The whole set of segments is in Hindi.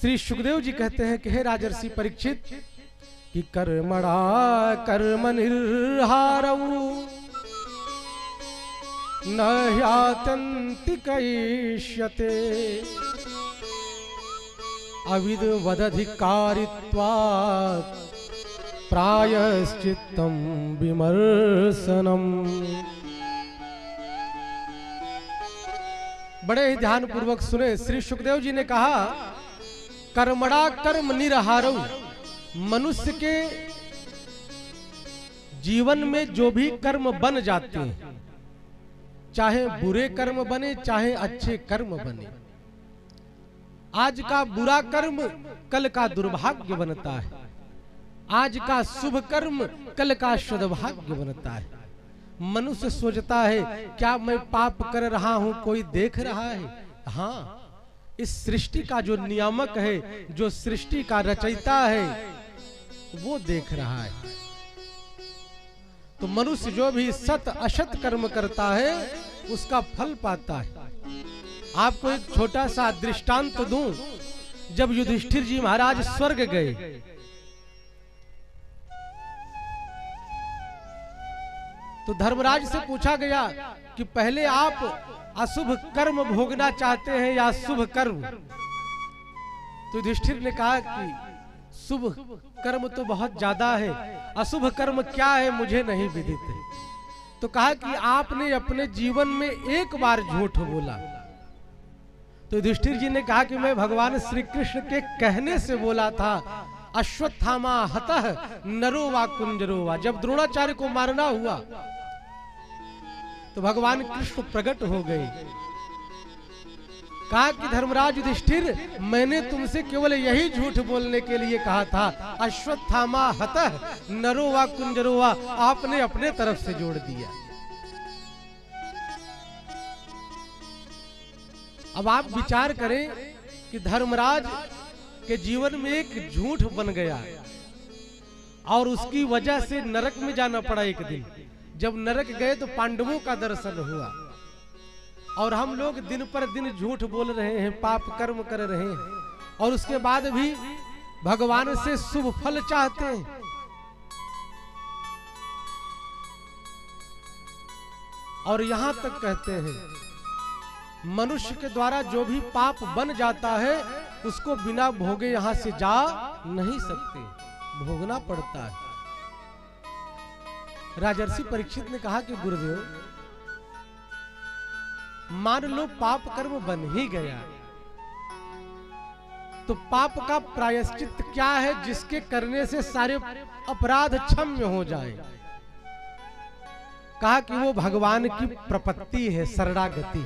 श्री सुखदेव जी कहते हैं कि हे राजर्षि परीक्षित कि कर्मणा कर्म निर्हारऊ न ह्यात्यन्ति कयिष्यते अविद्वदधिकारित्वात् प्रायश्चित्तं विमर्शनम्। बड़े ही ध्यान पूर्वक सुने। श्री सुखदेव जी ने कहा कर्मणा कर्म निर्हारऊ, मनुष्य के जीवन में जो भी कर्म बन जाते हैं, चाहे बुरे कर्म बने चाहे अच्छे कर्म बने, आज का बुरा कर्म कल का दुर्भाग्य बनता है, आज का शुभ कर्म कल का सद्भाग्य बनता है। मनुष्य सोचता है क्या मैं पाप कर रहा हूं, कोई देख रहा है? हाँ, इस सृष्टि का जो नियामक है, जो सृष्टि का रचयिता है, वो देख रहा है। तो मनुष्य जो भी सत असत कर्म करता है उसका फल पाता है। आपको एक छोटा सा दृष्टांत दूं। जब युधिष्ठिर जी महाराज स्वर्ग गए तो धर्मराज से पूछा गया कि पहले आप अशुभ कर्म भोगना चाहते हैं या शुभ कर्म? तो युधिष्ठिर ने कहा कि शुभ कर्म तो बहुत ज्यादा है, अशुभ कर्म क्या है मुझे नहीं विदित है। तो कहा कि आपने अपने जीवन में एक बार झूठ बोला। तो युधिष्ठिर जी ने कहा कि मैं भगवान श्री कृष्ण के कहने से बोला था, अश्वत्थामा हतः नरो वा कुंजरो वा। जब द्रोणाचार्य को मारना हुआ तो भगवान कृष्ण प्रकट हो गए। कहा कि धर्मराज युधिष्ठिर, मैंने तुमसे केवल यही झूठ बोलने के लिए कहा था, अश्वत्थामा हतः नरो वा कुंजरो वा, आपने अपने तरफ से जोड़ दिया। अब आप विचार करें कि धर्मराज के जीवन में एक झूठ बन गया और उसकी वजह से नरक में जाना पड़ा एक दिन। जब नरक गए तो पांडवों का दर्शन हुआ और हम लोग दिन पर दिन झूठ बोल रहे हैं, पाप कर्म कर रहे हैं और उसके बाद भी भगवान से शुभ फल चाहते हैं। और यहां तक कहते हैं मनुष्य के द्वारा जो भी पाप बन जाता है उसको बिना भोगे यहां से जा नहीं सकते, भोगना पड़ता है। राजर्षि परीक्षित ने कहा कि गुरुदेव, मान लो पाप कर्म बन ही गया, तो पाप का प्रायश्चित क्या है जिसके करने से सारे अपराध क्षम्य हो जाए? कहा कि वो भगवान की प्रपत्ति है, शरणागति।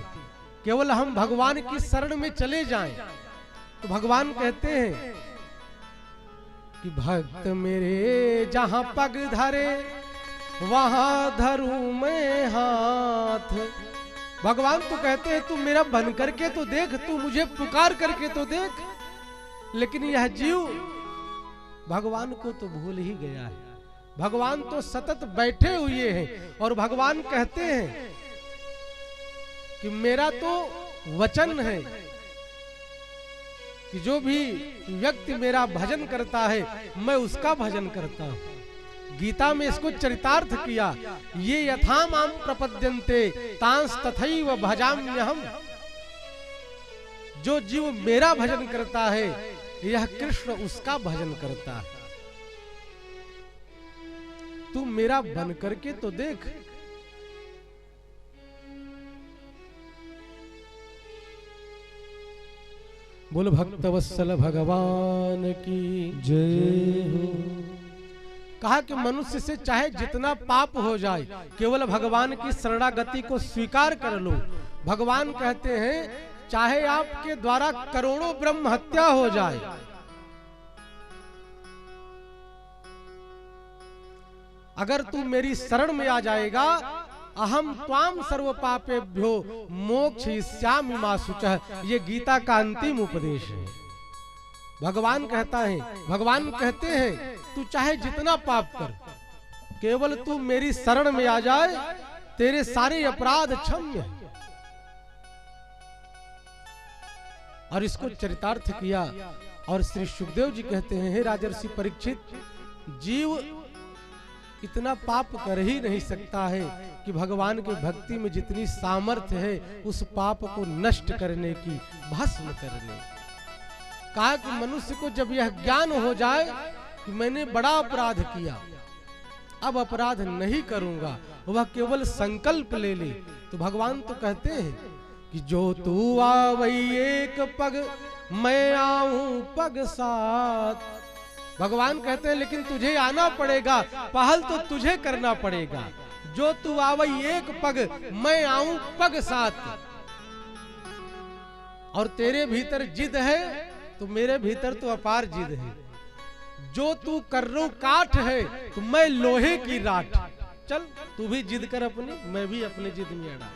केवल हम भगवान की शरण में चले जाएं तो भगवान कहते हैं कि भक्त मेरे जहां पग धरे वहां धरूं मैं हाथ। भगवान तो कहते हैं तू मेरा बन करके तो देख, तू मुझे पुकार करके तो देख। लेकिन यह जीव भगवान को तो भूल ही गया है। भगवान तो सतत बैठे हुए हैं और भगवान कहते हैं कि मेरा तो वचन है कि जो भी व्यक्ति मेरा भजन करता है मैं उसका भजन करता हूं। गीता में इसको चरितार्थ किया, ये यथा माम प्रपद्यन्ते तांस तथैव भजाम्यहम्। जो जीव मेरा भजन करता है यह कृष्ण उसका भजन करता है। तू मेरा बन करके तो देख। बोल भक्तवत्सल भगवान की जय हो। कहा कि मनुष्य से चाहे जितना पाप हो जाए केवल भगवान की शरणागति को स्वीकार कर लो। भगवान कहते हैं चाहे आपके द्वारा करोड़ों ब्रह्म हत्या हो जाए, अगर तू मेरी शरण में आ जाएगा, अहम त्वाम सर्व पापेभ्यो मोक्षयिष्यामि मा शुचः। ये गीता का अंतिम उपदेश है। भगवान कहता है, भगवान कहते हैं तू चाहे जितना पाप कर, केवल तू मेरी शरण में आ जाए, तेरे सारे अपराध क्षम्य हैं। और इसको चरितार्थ किया और श्री सुखदेव जी कहते हैं, हे राजर्षि परीक्षित, जीव इतना पाप कर ही नहीं सकता है कि भगवान के भक्ति में जितनी सामर्थ्य है उस पाप को नष्ट करने की, भस्म करने। कहा कि मनुष्य को जब यह ज्ञान हो जाए कि मैंने बड़ा अपराध किया, अब अपराध नहीं करूंगा, वह केवल संकल्प ले ले, तो भगवान तो कहते हैं कि जो तू आवई एक पग मैं आऊं पग साथ। भगवान कहते हैं लेकिन तुझे आना पड़ेगा, पहल तो तुझे करना पड़ेगा। जो तू आवई एक पग मैं आऊं पग साथ। और तेरे भीतर जिद है तो मेरे भीतर तो अपार जिद है। जो तू कर्रों काठ है तो मैं लोहे की राठ। चल तू भी जिद कर अपनी, मैं भी अपने जिद में अड़ा।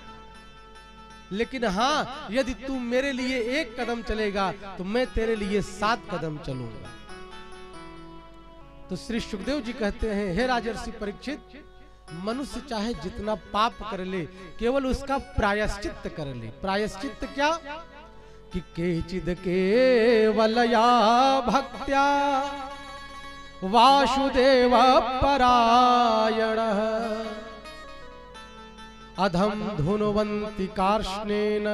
लेकिन हाँ, यदि तू मेरे लिए एक कदम चलेगा तो मैं तेरे लिए 7 कदम चलूंगा। तो श्री सुखदेव जी कहते हैं, हे राजर्षि परीक्षित, मनुष्य चाहे जितना पाप कर ले, केवल उसका प्रायश्चित कर ले। प्रायश्चित क्या? कि केचिद केवलया भक्त्या वासुदेव परायण अधम धुनवंति कार्ष्णेन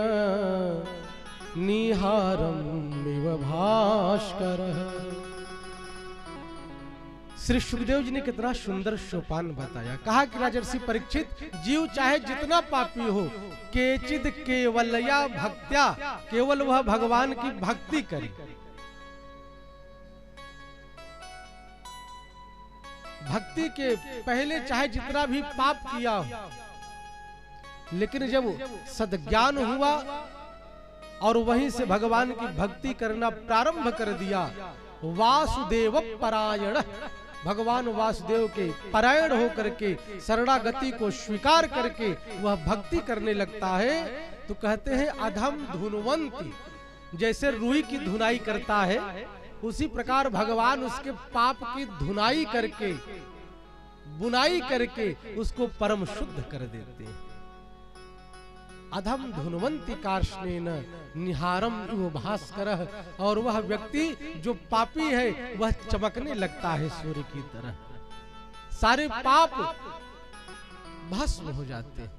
निहारम इव भास्कर। श्री सुखदेव जी ने कितना सुंदर सोपान बताया। कहा कि राजर्षि परीक्षित, जीव चाहे जितना पापी हो, केचिद केवलया भक्त्या, केवल वह भगवान की भक्ति करे। भक्ति के पहले चाहे जितना भी पाप किया हो, लेकिन जब सद्ज्ञान हुआ और वहीं से भगवान की भक्ति करना प्रारंभ कर दिया, वासुदेव परायण, भगवान वासुदेव के परायण होकर के शरणागति को स्वीकार करके वह भक्ति करने लगता है, तो कहते हैं अधम धुनवंती, जैसे रुई की धुनाई करता है उसी प्रकार भगवान उसके पाप की धुनाई करके, बुनाई करके उसको परम शुद्ध कर देते हैं। अधम धुनवंती कार्ष्णेन निहारम इव भास्करः, और वह व्यक्ति जो पापी है वह चमकने लगता है सूर्य की तरह। सारे पाप भस्म हो जाते हैं।